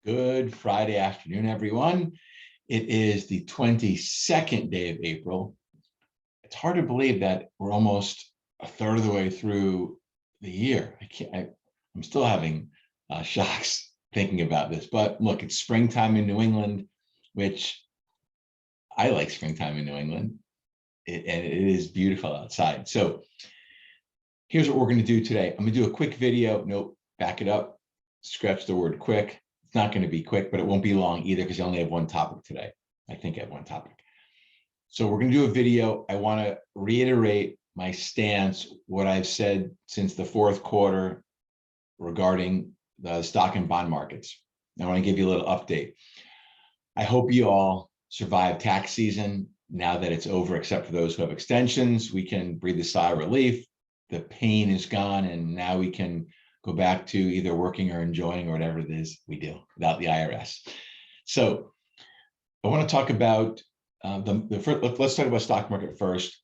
Good Friday afternoon, everyone. It is the 22nd day of April. It's hard to believe that we're almost a third of the way through the year. I'm still having shocks thinking about this, but look, it's springtime in New England, which I like springtime in New England, and it is beautiful outside. So here's what we're going to do today. I'm going to do a quick video. Nope, back it up, scratch the word quick. It's not going to be quick, but it won't be long either because I only have one topic today. I think I have one topic. So we're going to do a video. I want to reiterate my stance, what I've said since the fourth quarter regarding the stock and bond markets. I want to give you a little update. I hope you all survive tax season now that it's over, except for those who have extensions. We can breathe a sigh of relief. The pain is gone, and now we can go back to either working or enjoying or whatever it is we do without the IRS. So I want to talk about let's talk about stock market first,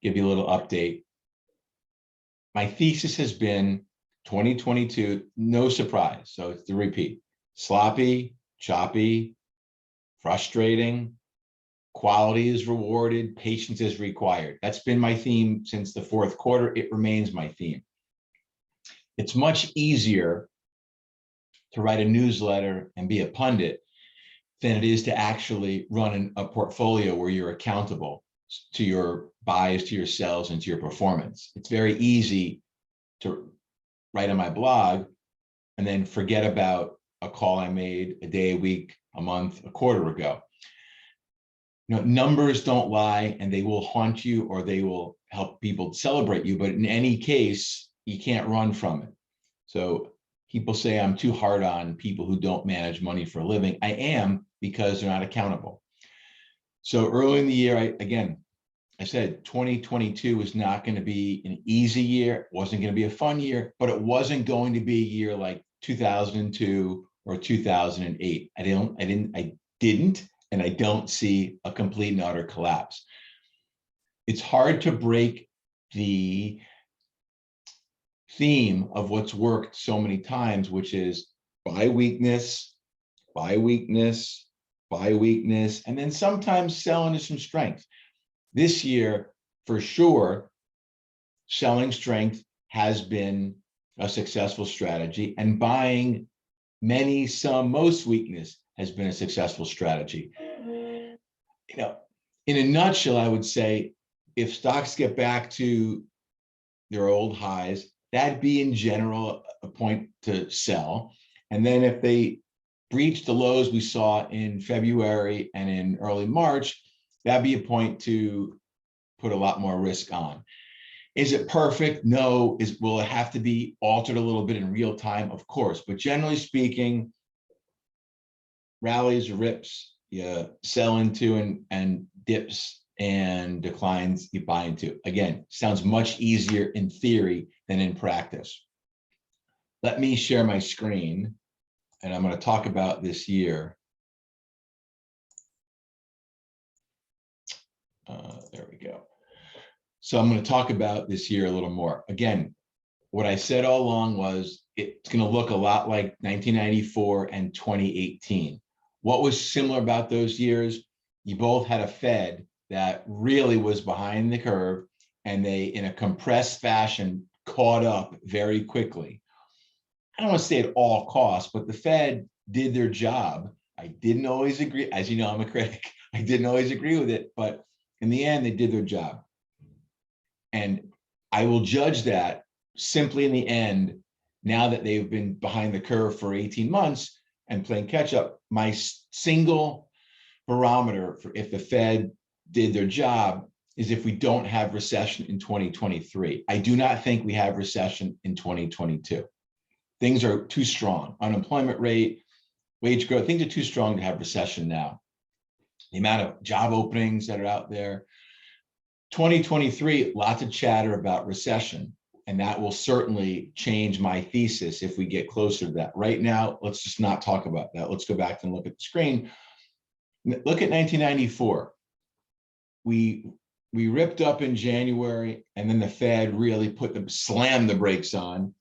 give you a little update. My thesis has been 2022, no surprise. So it's the repeat: sloppy, choppy, frustrating, quality is rewarded, patience is required. That's been my theme since the fourth quarter. It remains my theme. It's much easier to write a newsletter and be a pundit than it is to actually run a portfolio where you're accountable to your buys, to your sells, and to your performance. It's very easy to write on my blog and then forget about a call I made a day, a week, a month, a quarter ago. You know, numbers don't lie, and they will haunt you or they will help people celebrate you. But in any case, you can't run from it. So people say I'm too hard on people who don't manage money for a living. I am, because they're not accountable. So early in the year, I said 2022 was not going to be an easy year. It wasn't going to be a fun year, but it wasn't going to be a year like 2002 or 2008. I didn't, and I don't see a complete and utter collapse. It's hard to break the theme of what's worked so many times, which is buy weakness, buy weakness, buy weakness, and then sometimes sell into some strength. This year, for sure, selling strength has been a successful strategy, and buying many, some, most weakness has been a successful strategy. You know, in a nutshell, I would say if stocks get back to their old highs, that'd be in general a point to sell. And then if they breach the lows we saw in February and in early March, that'd be a point to put a lot more risk on. Is it perfect? No. Will it have to be altered a little bit in real time? Of course. But generally speaking, rallies, rips, you sell into, and dips and declines you buy into. Again, sounds much easier in theory than in practice. Let me share my screen, and I'm going to talk about this year. There we go. So I'm going to talk about this year a little more. Again, what I said all along was it's going to look a lot like 1994 and 2018. What was similar about those years? You both had a Fed that really was behind the curve, and they, in a compressed fashion, caught up very quickly. I don't want to say at all costs, but the Fed did their job. I didn't always agree. As you know, I'm a critic. I didn't always agree with it, but in the end, they did their job. And I will judge that simply in the end, now that they've been behind the curve for 18 months and playing catch up. My single barometer for if the Fed did their job is if we don't have recession in 2023. I do not think we have recession in 2022. Things are too strong. Unemployment rate, wage growth, things are too strong to have recession now. The amount of job openings that are out there. 2023, lots of chatter about recession, and that will certainly change my thesis if we get closer to that. Right now, let's just not talk about that. Let's go back and look at the screen. Look at 1994. We ripped up in January, and then the Fed really slammed the brakes on.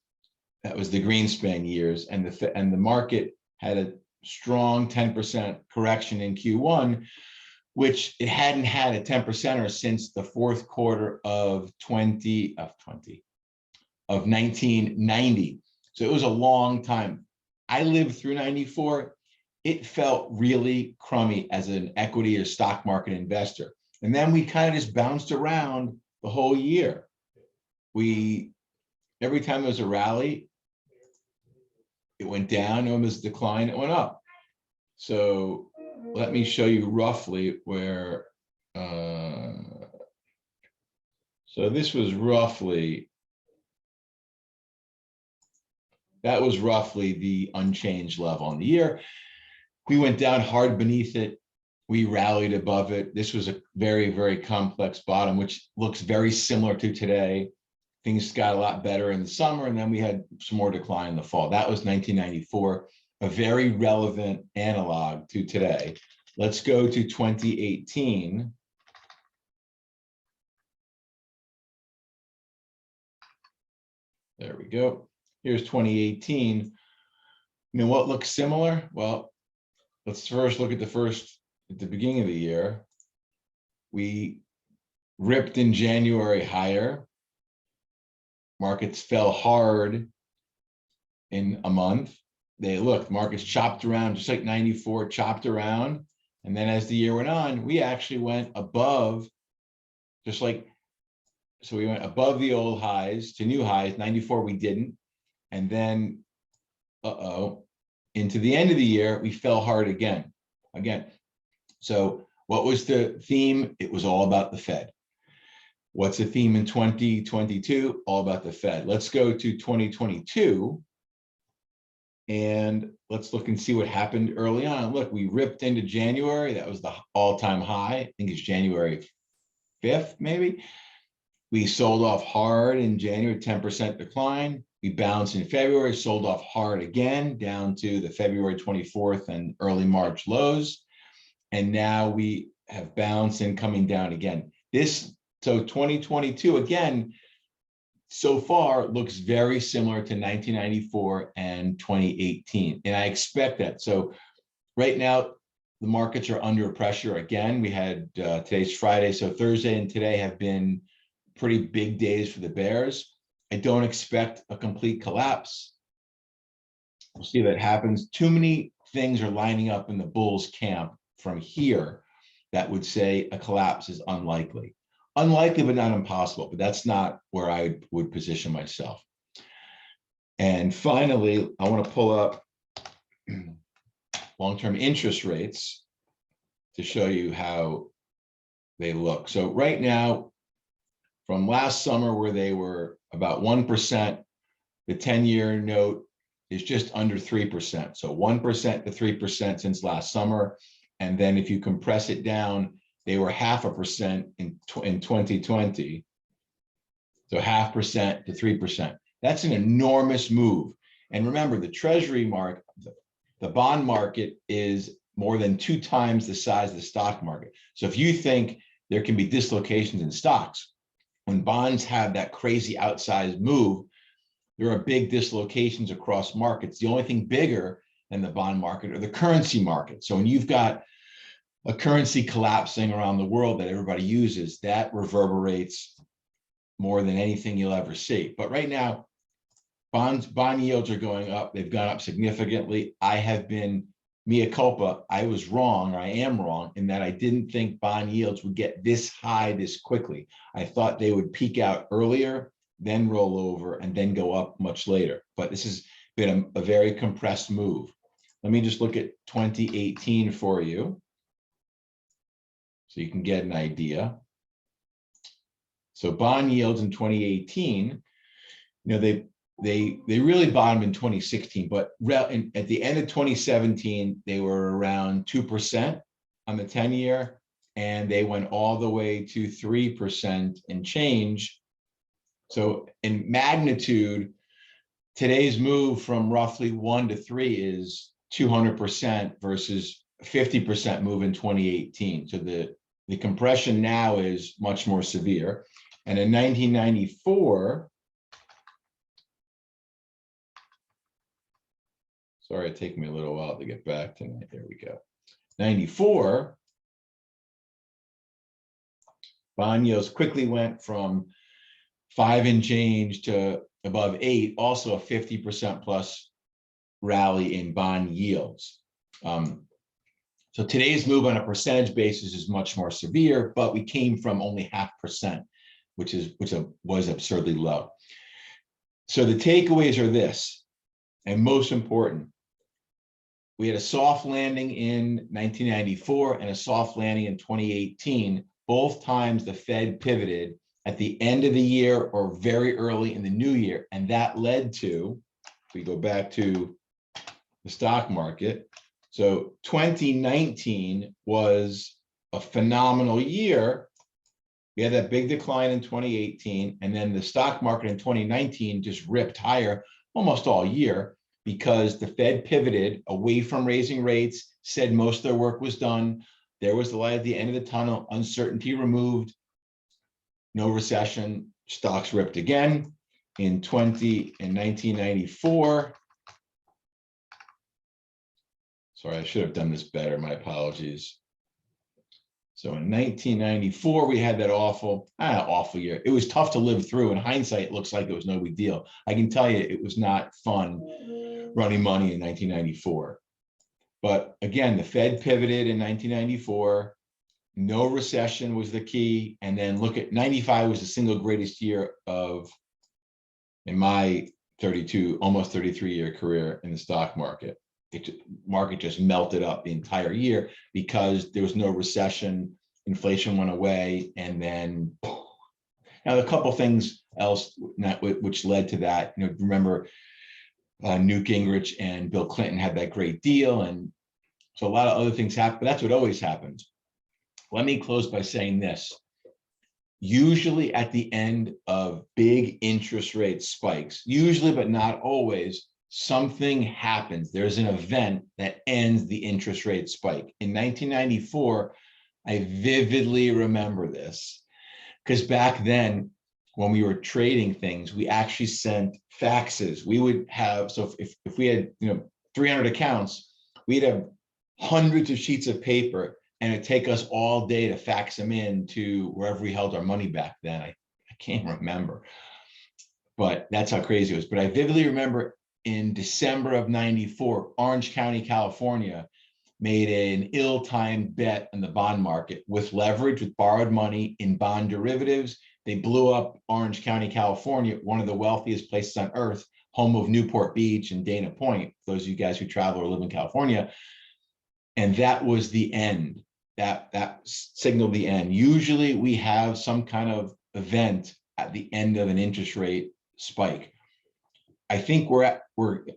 That was the Greenspan years, and the market had a strong 10% correction in Q1, which it hadn't had a 10%er since the fourth quarter of 1990. So it was a long time. I lived through 94. It felt really crummy as an equity or stock market investor. And then we kind of just bounced around the whole year. Every time there was a rally, it went down. When there was a decline, it went up. So let me show you roughly where, so this was roughly, that was roughly the unchanged level on the year. We went down hard beneath it. We rallied above it. This was a very, very complex bottom, which looks very similar to today. Things got a lot better in the summer, and then we had some more decline in the fall. That was 1994, a very relevant analog to today. Let's go to 2018. There we go. Here's 2018. You know what looks similar? Well, let's first look at the beginning of the year. We ripped in January higher. Markets fell hard in a month. Markets chopped around just like 94, chopped around. And then as the year went on, we actually went above, so we went above the old highs to new highs. 94, we didn't. And then, into the end of the year, we fell hard again. So what was the theme? It was all about the Fed. What's the theme in 2022? All about the Fed. Let's go to 2022 and let's look and see what happened early on. Look, we ripped into January. That was the all-time high. I think it's January 5th, maybe. We sold off hard in January, 10% decline. We bounced in February, sold off hard again down to the February 24th and early March lows. And now we have bounced and coming down again. So 2022, again, so far looks very similar to 1994 and 2018. And I expect that. So right now, the markets are under pressure. Again, we had today's Friday. So Thursday and today have been pretty big days for the bears. I don't expect a complete collapse. We'll see if that happens. Too many things are lining up in the bulls camp from here that would say a collapse is unlikely. Unlikely, but not impossible. But that's not where I would position myself. And finally, I want to pull up long-term interest rates to show you how they look. So right now, from last summer where they were about 1%, the 10-year note is just under 3%. So 1% to 3% since last summer. And then if you compress it down, they were 0.5% in 2020. So 0.5% to 3%. That's an enormous move. And remember, the treasury market, the bond market is more than 2 times the size of the stock market. So if you think there can be dislocations in stocks, when bonds have that crazy outsized move, there are big dislocations across markets. The only thing bigger than the bond market are the currency market. So when you've got a currency collapsing around the world that everybody uses, that reverberates more than anything you'll ever see. But right now, bond yields are going up. They've gone up significantly. I have been mea culpa. I was wrong, or I am wrong, in that I didn't think bond yields would get this high this quickly. I thought they would peak out earlier, then roll over, and then go up much later. But this has been a very compressed move. Let me just look at 2018 for you, so you can get an idea. So bond yields in 2018, they really bottomed in 2016, but at the end of 2017, they were around 2% on the 10-year, and they went all the way to 3% and change. So in magnitude, today's move from roughly 1 to 3 is 200% versus 50% move in 2018. So the compression now is much more severe. And in 1994, Sorry, it took me a little while to get back tonight. There we go. 94. Bond yields quickly went from 5 and change to above 8, also a 50% plus rally in bond yields. So today's move on a percentage basis is much more severe, but we came from only 0.5%, which was absurdly low. So the takeaways are this, and most important, we had a soft landing in 1994 and a soft landing in 2018. Both times the Fed pivoted at the end of the year or very early in the new year. And that led to, if we go back to the stock market, so 2019 was a phenomenal year. We had that big decline in 2018, and then the stock market in 2019 just ripped higher almost all year because the Fed pivoted away from raising rates, said most of their work was done. There was the light at the end of the tunnel, uncertainty removed, no recession, stocks ripped again. In 1994, sorry, I should have done this better, my apologies. So in 1994, we had that awful year. It was tough to live through. In hindsight, it looks like it was no big deal. I can tell you it was not fun running money in 1994. But again, the Fed pivoted in 1994. No recession was the key. And then look at 95 was the single greatest year in my 32, almost 33-year career in the stock market. Market just melted up the entire year because there was no recession, inflation went away, and then now a couple things else which led to that. Remember Newt Gingrich and Bill Clinton had that great deal, and so a lot of other things happened. But that's what always happens. Let me close by saying this. Usually at the end of big interest rate spikes, usually but not always, something happens. There's an event that ends the interest rate spike. In 1994, I vividly remember this because back then, when we were trading things, we actually sent faxes. We would have, so if we had 300 accounts, we'd have hundreds of sheets of paper, and it'd take us all day to fax them in to wherever we held our money back then. I can't remember, but that's how crazy it was. But I vividly remember in December of 94, Orange County, California, made an ill-timed bet on the bond market with leverage, with borrowed money in bond derivatives. They blew up Orange County, California, one of the wealthiest places on earth, home of Newport Beach and Dana Point, those of you guys who travel or live in California. And that was the end. That signaled the end. Usually we have some kind of event at the end of an interest rate spike. I think we're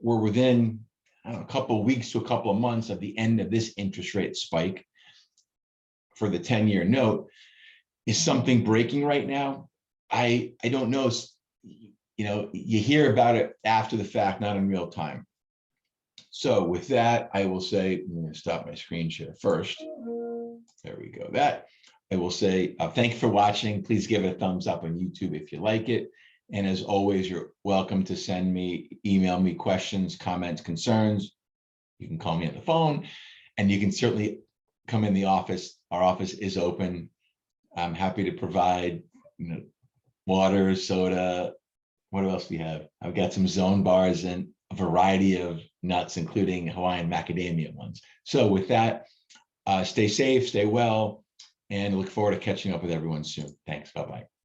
within a couple of weeks to a couple of months of the end of this interest rate spike for the 10-year note. Is something breaking right now? I don't know. You hear about it after the fact, not in real time. So with that, I will say, I'm going to stop my screen share first. There we go. That I will say, thank you for watching. Please give it a thumbs up on YouTube if you like it. And as always, you're welcome to email me questions, comments, concerns. You can call me on the phone, and you can certainly come in the office. Our office is open. I'm happy to provide water, soda. What else do we have? I've got some zone bars and a variety of nuts, including Hawaiian macadamia ones. So with that, stay safe, stay well, and look forward to catching up with everyone soon. Thanks. Bye-bye.